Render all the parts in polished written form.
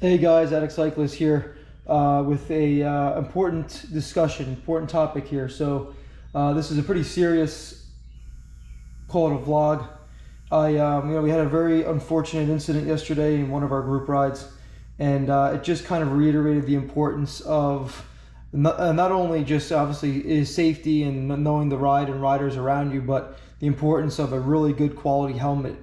Hey guys, Addict Cyclist here with a important discussion, important topic here. This is a pretty serious, call it a vlog. We had a very unfortunate incident yesterday in one of our group rides, and it just kind of reiterated the importance of not only just obviously is safety and knowing the ride and riders around you, but the importance of a really good quality helmet.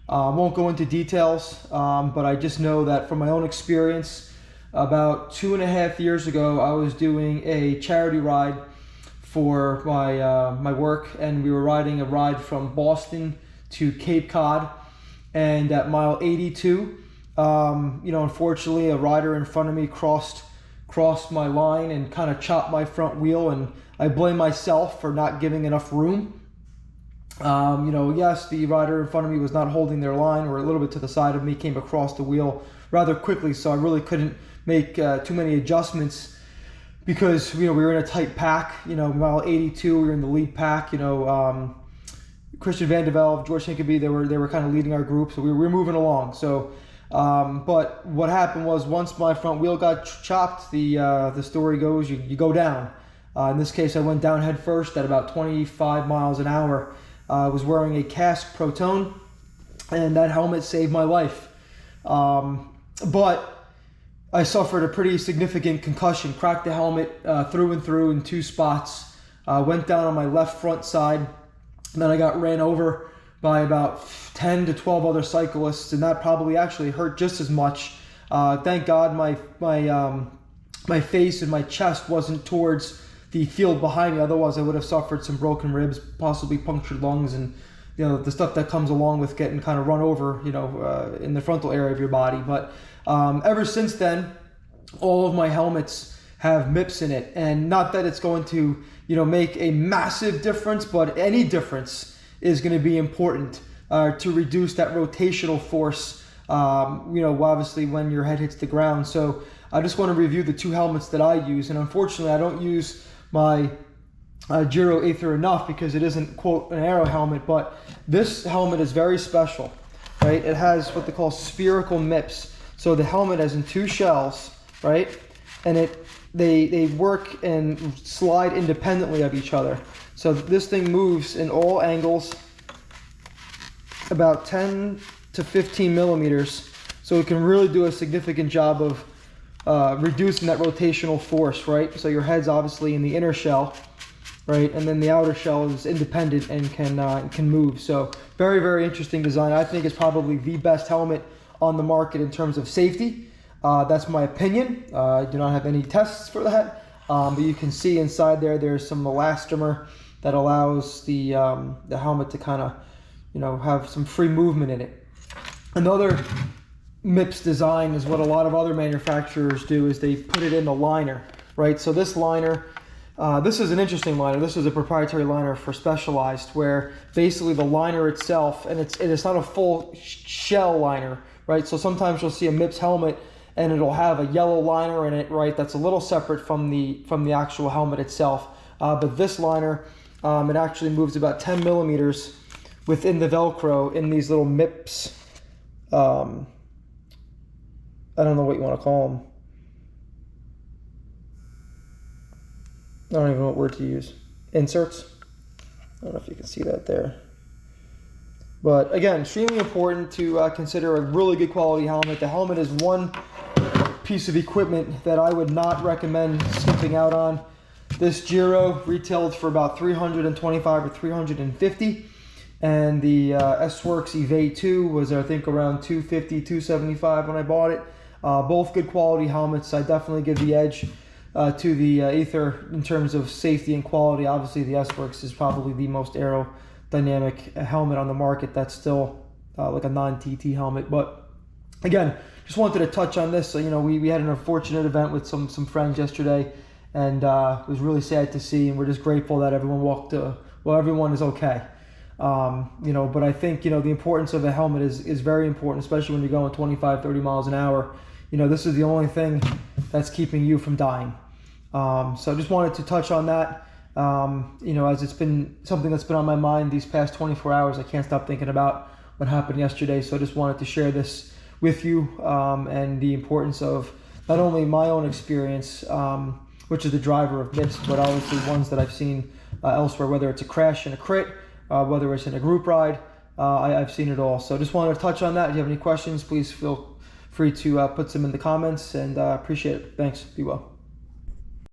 I won't go into details, but I just know that from my own experience, about 2.5 years ago, I was doing a charity ride for my work, and we were riding a ride from Boston to Cape Cod, and at mile 82, unfortunately, a rider in front of me crossed my line and kind of chopped my front wheel, and I blame myself for not giving enough room. Yes, the rider in front of me was not holding their line, or a little bit to the side of me, came across the wheel rather quickly, so I really couldn't make too many adjustments because we were in a tight pack. Mile 82, we were in the lead pack. Christian Van de Velde, George Hinkeby, they were kind of leading our group, so we were moving along. But what happened was, once my front wheel got chopped, the story goes you go down. In this case, I went down head first at about 25 miles an hour. I was wearing a Casque Proton, and that helmet saved my life. But I suffered a pretty significant concussion, cracked the helmet through and through in two spots, went down on my left front side, and then I got ran over by about 10 to 12 other cyclists, and that probably actually hurt just as much. Thank God my face and my chest wasn't towards the field behind me, otherwise I would have suffered some broken ribs, possibly punctured lungs, and the stuff that comes along with getting kind of run over in the frontal area of your body. But ever since then, all of my helmets have MIPS in it, and not that it's going to make a massive difference, but any difference is going to be important to reduce that rotational force, obviously when your head hits the ground. So I just want to review the two helmets that I use, and unfortunately I don't use my Giro Aether enough because it isn't, quote, an aero helmet, but this helmet is very special, right? It has what they call spherical MIPS. So the helmet is in two shells, right? And they work and slide independently of each other. So this thing moves in all angles about 10 to 15 millimeters. So it can really do a significant job of reducing that rotational force, right? So your head's obviously in the inner shell, right? And then the outer shell is independent and can move. So very, very interesting design. I think it's probably the best helmet on the market in terms of safety. That's my opinion. I do not have any tests for that. But you can see inside there's some elastomer that allows the helmet to kind of, have some free movement in it. Another MIPS design is what a lot of other manufacturers do, is they put it in the liner, right? So this liner, this is an interesting liner. This is a proprietary liner for Specialized, where basically the liner itself, and it's not a full shell liner, right? So sometimes you'll see a MIPS helmet and it'll have a yellow liner in it, right? That's a little separate from the actual helmet itself. But this liner, it actually moves about 10 millimeters within the Velcro in these little MIPS, I don't know what you want to call them. I don't even know what word to use. Inserts. I don't know if you can see that there. But again, extremely important to consider a really good quality helmet. The helmet is one piece of equipment that I would not recommend skipping out on. This Giro retailed for about $325 or $350. And the S-Works Evade 2 was, I think, around $250, $275 when I bought it. Both good quality helmets. I definitely give the edge to the Aether in terms of safety and quality. Obviously, the S-Works is probably the most aerodynamic helmet on the market. That's still like a non-TT helmet. But again, just wanted to touch on this. So, we had an unfortunate event with some friends yesterday, and it was really sad to see. And we're just grateful that everyone everyone is okay. But I think, the importance of a helmet is very important, especially when you're going 25, 30 miles an hour. This is the only thing that's keeping you from dying. So I just wanted to touch on that. As it's been something that's been on my mind these past 24 hours. I can't stop thinking about what happened yesterday. So I just wanted to share this with you, and the importance of not only my own experience, which is the driver of MIPS, but obviously ones that I've seen elsewhere, whether it's a crash and a crit, whether it's in a group ride. I've seen it all. So just wanted to touch on that. If you have any questions, please feel free to put some in the comments, and appreciate it. Thanks. Be well.